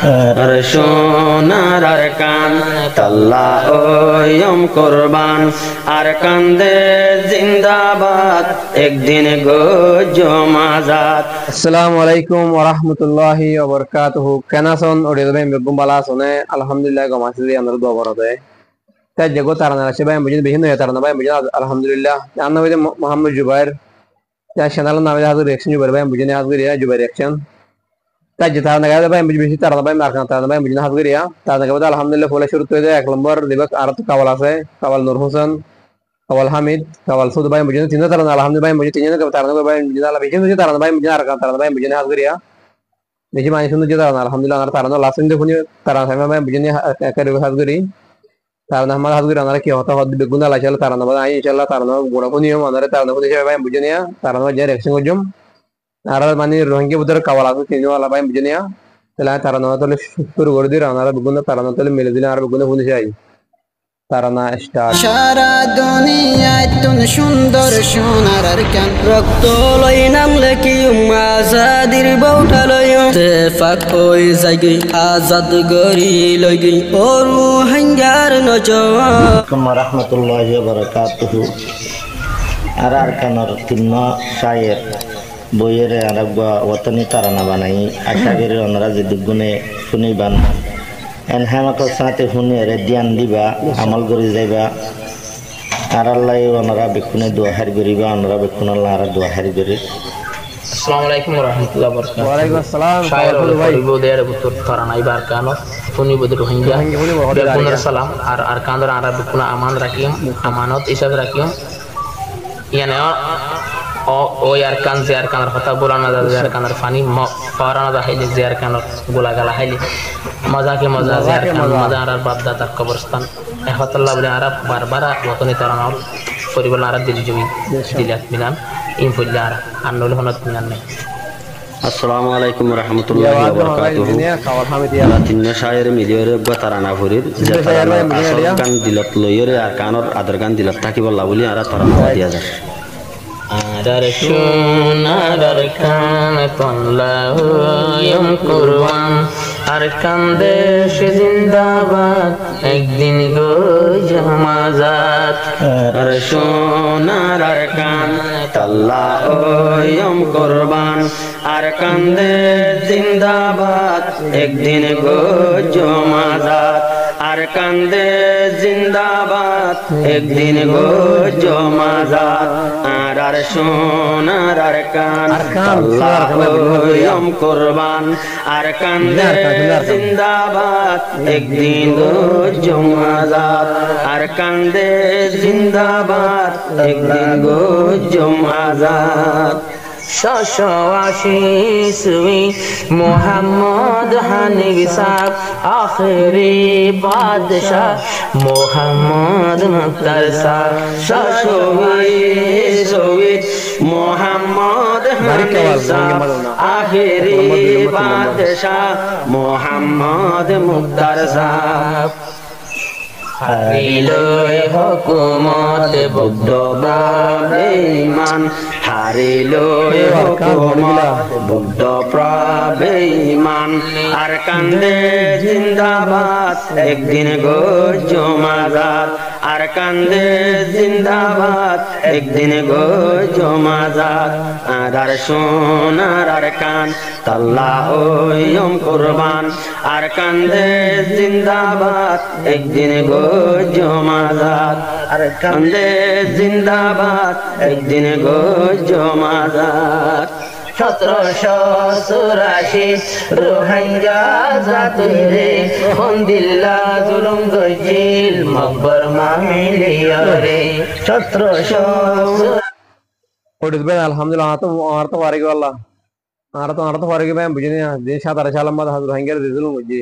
আর সোনার আর কান তাল্লা ওয়ম কুরবান আর কান্দে জিন্দাবাদ একদিন গো জমাজাত। আসসালামু আলাইকুম ওয়া রাহমাতুল্লাহি ওয়া বারাকাতুহু। কেনাসন ওড়িয়ে ভাই বেগম বালা সনে আলহামদুলিল্লাহ গমাসি আমরা দোয়া বড়তে তাই জগো তারানা আছে ভাই বুঝিন বিহিন হয়ে তারানা ভাই বুঝিন আলহামদুলিল্লাহ জানা ভাই মোহাম্মদ জুবাইর তাই চ্যানেল নামে হাজর রিঅ্যাকশন জুবাইর ভাই বুঝিন হাজর রিয়া জুবাইর রিঅ্যাকশন তাই যে তারানা গায় ভাই বুঝি বেশি তারানা ভাই মারকান তারানা ভাই বুঝিন হাজর রিয়া তারানা গায় আলহামদুলিল্লাহ ফলে শুরু হয়ে যায় এক নম্বর দিবস আর তো কাওয়াল আছে কাওয়াল নূর হোসেন কাওয়াল হামিদ কাওয়াল সুদ ভাই বুঝিন তিন তারানা আলহামদুলিল্লাহ ভাই বুঝিন তিন তারানা ভাই বুঝিন আল্লাহ বেশি তারানা ভাই বুঝিন আর তারানা ভাই বুঝিন হাজর রিয়া বেশি মানুষ শুনতে যেতে আলহামদুলিল্লাহ আমরা তারা লাস্ট দেখুন তারা আমি বুঝিনি হাত করি তারা আমার হাত করি আমরা কি হতা হদ বেগুন আলাই চলে তারা নাম আই ইনশাআল্লাহ তারা নাম গোড়া কোনি আমাদের তারা নাম হিসেবে ভাই বুঝিনি তারা নাম যে রিঅ্যাকশন করজুম আর মানে রোহিঙ্গা বুদর কাওয়াল আছে তিন ওয়ালা ভাই বুঝিনি তাহলে তারা নাম তাহলে শুরু করে দিই আমরা বেগুন তারা নাম তাহলে মিলে দিলে আর বেগুন শুনে যাই তারা না স্টার্ট। সারা দুনিয়ায় তুন সুন্দর সোনার কান রক্ত লই নামলে কি আজাদির বউটা লই তেফাক ওই জায়গি আজাদ গরি লই গই ওরু হাঙ্গার নজর রাহমাতুল্লাহি ওয়া বারাকাতুহু। আর কানর তিন্ন শায়ের বইয়ের আরগা ওয়াতনি তারানা বানাই আশা করি ওনারা যদি গুনে শুনিবান এন হামাক সাথে শুনে রে ধ্যান দিবা আমল করে যাইবা আর আল্লাহ ওনারা বেকুনে দোয়া হারি করিবা ওনারা বেকুন আল্লাহ আর দোয়া হারি করে। আসসালামু আলাইকুম ওয়া রাহমাতুল্লাহি ওয়া বারাকাতুহু। ওয়া আলাইকুম আসসালাম শায়ের ভাই বউদের পুত্র তারানাই বার কানো ফুনি বদ রোহিঙ্গা বেকুনের সালাম আর কান্দর আর বেকুনা আমান রাখিম আমানত হিসাবে রাখিম ইয়ানে ও ইয়ার কান জিয়ার কানার কথা বলানা জিয়ার কানার ফানি ফারানা দা হাইলে জিয়ার কানার গোলা গালা হাইলে মজা কে মজা জিয়ার কান মজা আর বাপ দাদার কবরস্থান এহতাল্লাহ বলে আর বারবার ওতনি তারানা পরিবার আর দিল জমি দিলাত মিলান ইন ফুল্লা আর নল হনত মিলান নাই। আসসালামু আলাইকুম ওয়া রাহমাতুল্লাহি ওয়া বারাকাতুহু। তিন্ন শায়ের মিলিয়রে গো তারানা ভরির যে তারানা আসল গান দিলত লইরে আর কানর আদর গান দিলত থাকিবল্লা বলি আর তারানা দিয়া যায়। আর সোনার কান তাল্লা ওয়ম কুরবান আর কান্দে জিন্দাবাদ একদিন গো জমাজাত। আর সোনার আর কান তাল্লা ওয়ম কুরবান আর কান্দে জিন্দাবাদ একদিন গো জমাজাত। আর কান্দে জিন্দাবাদ একদিন গো জমাজাত। আর সোনার আর কান তাল্লা ওয়ম কুরবান আর কান্দে জিন্দাবাদ একদিন গো জমাজাত। আর কান্দে জিন্দাবাদ একদিন গো জমাজাত। শশাশিসুই মোহাম্মদ হানিফ সাহেব আখরি বাদশাহ মোহাম্মদ মুখতার সাহেব শশাশিসুই মোহাম্মদ হানিফ সাহেব আখরি বাদশাহ মোহাম্মদ মুখতার সাহেব। হারিলই হুকুমত বুদ্ধ বেঈমান হারিলই হুকুমত বুদ্ধ বেঈমান আর কান্দে জিন্দাবাদ একদিন গো জমাজাত। আর কান্দে জিন্দাবাদ একদিন গো জমাজাত। আর সোনার আর কান তাল্লা ওয়ম কুরবান আর কান্দে জিন্দাবাদ একদিন গো জমাজাত। আর কান্দে জিন্দাবাদ একদিন গো জমাজাত। 1784 রোহিঙ্গা জাতিরে হন্দিল্লা জুলুম গজিল মকবর মামিলিয়ারে 1700 ওড়িদ ভাই আলহামদুলিল্লাহ আর তো পারি গো আল্লাহ আর তো পারি ভাই বুঝিনি যে 17 সাল বাদ হাজর রোহিঙ্গা দিছিল মুজি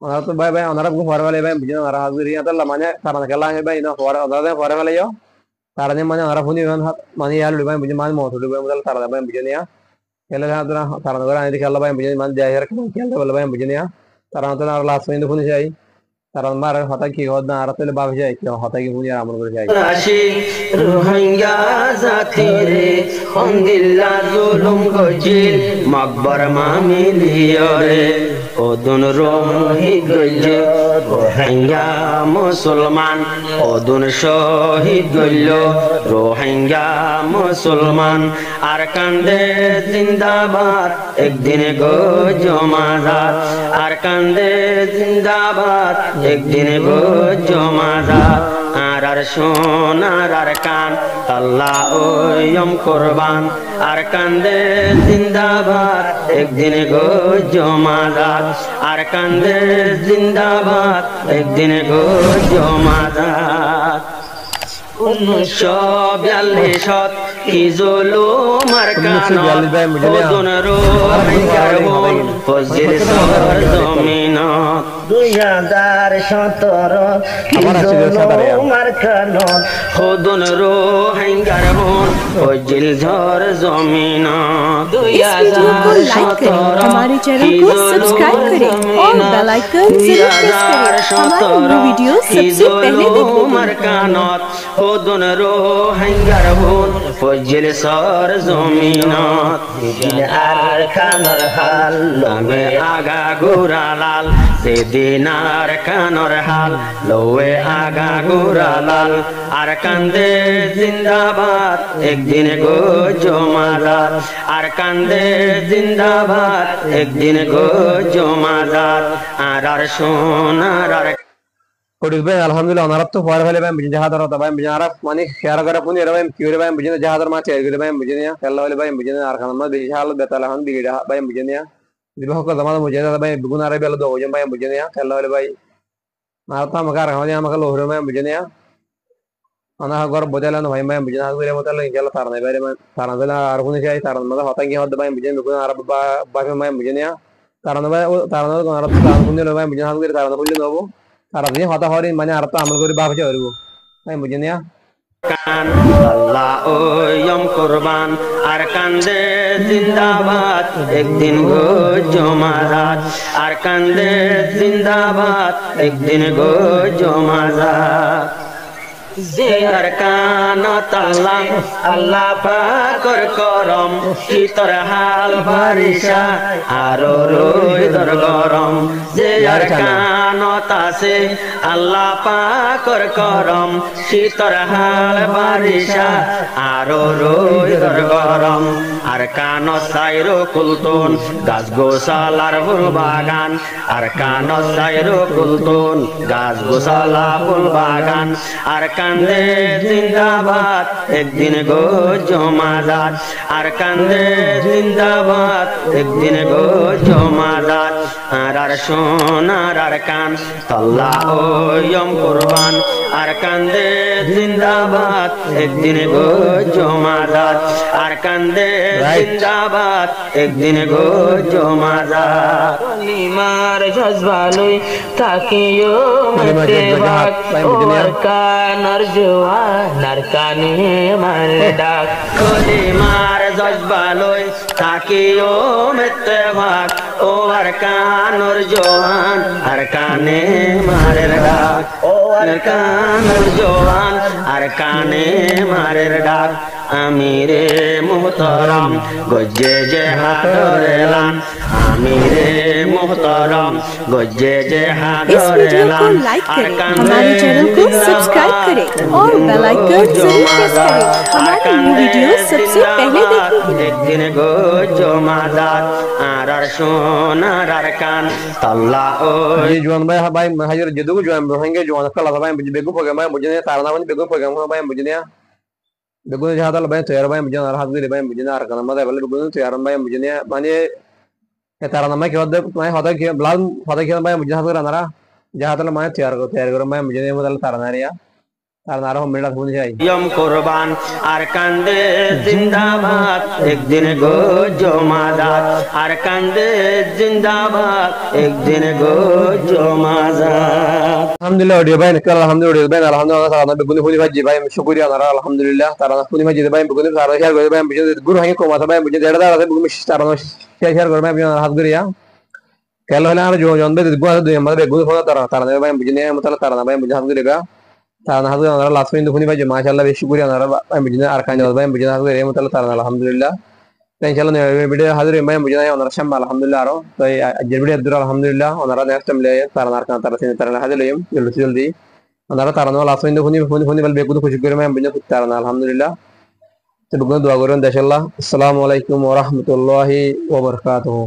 আর তো ভাই ওনারা গো পারে ভাই বুঝিনি আর হাজর ইয়াতল্লাহ মানে তারা খেলা হে ভাই না পারে ভাই যাও তারা মানে আর ফুনি মানে ইয়াল ভাই বুঝি মানে মত ভাই মুদল তারা ভাই বুঝিনি খেলা হাজরা তারা করে আনি খেলা ভাই বুঝিনি মানে জাহির খেলতে বলে ভাই বুঝিনি তারা তো আর লাস্ট পর্যন্ত ফুনি যাই তারা মার হতা কি হদ না আর তাহলে বাপ যাই কি হতা কি ফুনি আমল করে যাই। রাশি রোহিঙ্গা জাতিরে হন্দিল্লা জুলুম গজিল মকবর মামিলিয়ারে অদুন রোহিত গইল রোহিঙ্গা মুসলমান অদুন শহীদ গইল রোহিঙ্গা মুসলমান আর কান্দে জিন্দাবাদ একদিন গো জমাদার আর কান্দে জিন্দাবাদ একদিন গো জমাদার আর সোনার আর কান আল্লাহ ওয়ম কোরবান আর কান্দে জিন্দাবাদ একদিন গো জমাদার আর কান্দে জিন্দাবাদ একদিন গো জমাদার 1942 কি জুলুম আর কান ওদুন রোহিঙ্গার বোন ফজিল সর জমিনত 2017 কি জুলুম আর কান ওদুন রোহিঙ্গার বোন ফজিল ঝড় জমিনত 2017 हमारे चैनल को सब्सक्राइब करें और बेल आइकन जरूर प्रेस करें हमारे न्यू वीडियो सबसे पहले देखने के लिए ওদুন রোহিঙ্গার বোন ফজিল সর জমিনত দিন আর কানর হাল লবে আগা গুরালাল সেদিন আর কানর হাল লবে আগা গুরালাল আর কান্দে জিন্দাবাদ একদিন গো জমাদার আর কান্দে জিন্দাবাদ একদিন গো জমাদার আর সোনার আর Kodis bay alhamdulillah onarat to far phale bay bijin jahadar hota bay bijin arab mani khayar gara puni era bay kiure bay bijin jahadar ma chair gele bay bijin ya kalla wale bay bijin ar khan ma bi hal betala han bi gida bay bijin ya diba ko zaman mujhe da bay bigun arabe lo do jam bay bijin ya kalla wale bay marta makar ha ya makal hore bay bijin ya ana gor bodala no bay bijin ha gure motala ingela tarne bay tarna bela ar kuni jai tarna ma hota gi hod bay bijin bigun arab ba bay bijin ya tarna arab tarna kuni lo bay bijin ha gure tarna kulli no Arabnya hota hari mana Arab tu amal kori bapak jauh, saya mungkin ya. কান আল্লাহ ওয়ম কোরবান আর কান্দে জিন্দাবাদ একদিন গো জমাদার আর কান্দে জিন্দাবাদ একদিন গো জমাদার জের কানত আল্লাহ আল্লাহ পাকর করম শীতর হাল বারিশা আরো রই দর গরম জের কানত আছে আল্লাহ পাকর করম শীতর হাল বারিশা আরো রই দর গরম আর কান সাইরো কুলতুন গাছ গোসালার ফুল বাগান আর কান সাইরো কুলতুন গাছ গোসালা ফুল বাগান আর কান্দে জিন্দাবাদ একদিন গো জমাদার আর কান্দে জিন্দাবাদ একদিন গো জমাদার আর সোনার আর কান আল্লাহ ওয়ম কোরবান আর কান্দে জিন্দাবাদ একদিন গো জমাদার আর কান্দে জিন্দাবাদ একদিন গো জমাদার লিমার জজবালুই তাকিও মতে বাক ওর কানার জওয়ানার কানে মার ডাক লিমার জজবালুই তাকিও মতে বাক ওর কানার জওয়ান আর কানে মারের ডাক ওর কানার জওয়ান আর কানে মারের ডাক আমিরে মুহতারাম গজ্জে যে হাদরেলান আমিরে মুহতারাম গজ্জে যে इस वीडियो को हादरेलान लाइक करें हमारे चैनल को सब्सक्राइब करें और बेल आइकन जरूर प्रेस करें हमारे न्यू वीडियो सबसे पहले देखने के लिए একদিন গো জমাদার আর সোনার আর কান আল্লাহ ও Ye juan bay hajar jedu juan hange juan kala bay begu program bay mujhe tarna man begu program bay mujhe ya begu jahadal bay tayar bay mujhe ar hadri bay mujhe ar kana ma bale begu tayar bay mujhe ya mane tarna ma ke hode mai hoda ke blad hoda ke bay mujhe hadra nara jahadal mai tayar karo bay mujhe mudal tarna ya tarna ro mila thun jai ইয়ম কোরবান আর কান্দে জিন্দাবাদ একদিন গো জমাদার আর কান্দে জিন্দাবাদ একদিন গো জমাদার alhamdulillah audio bay nikal alhamdulillah tarna beguni huli bhaji bay shukriya nara alhamdulillah tarna huli bhaji bay beguni sara share gore bay mujhe guru hange ko mata bay mujhe deda dara beguni tarna share gore bay mujhe hadri ya kalo hala jo jon be gua do yamma beguni phone tarna bay mujhe mutala tarna bay mujhe hadri ga tarna hadri nara last windu huli bhaji mashallah be shukriya nara bay mujhe ar kan bay mujhe hadri mutala tarna alhamdulillah ইনশাআল্লাহ video হাজির ভাই বুঝে নাই ওনারা শাম আলহামদুলিল্লাহ আরো তো আজকের ভিডিও দূর আলহামদুলিল্লাহ ওনারা নেক্সট টাইম লে তারা হাজির লইম জলদি ওনারা তারা নল আসইন ফোন বল বেকুদ খুশি করে আমি বুঝে তারা আলহামদুলিল্লাহ তো দোয়া করেন দেশাল্লাহ আসসালামু আলাইকুম ওয়া রাহমাতুল্লাহি ওয়া বারাকাতুহু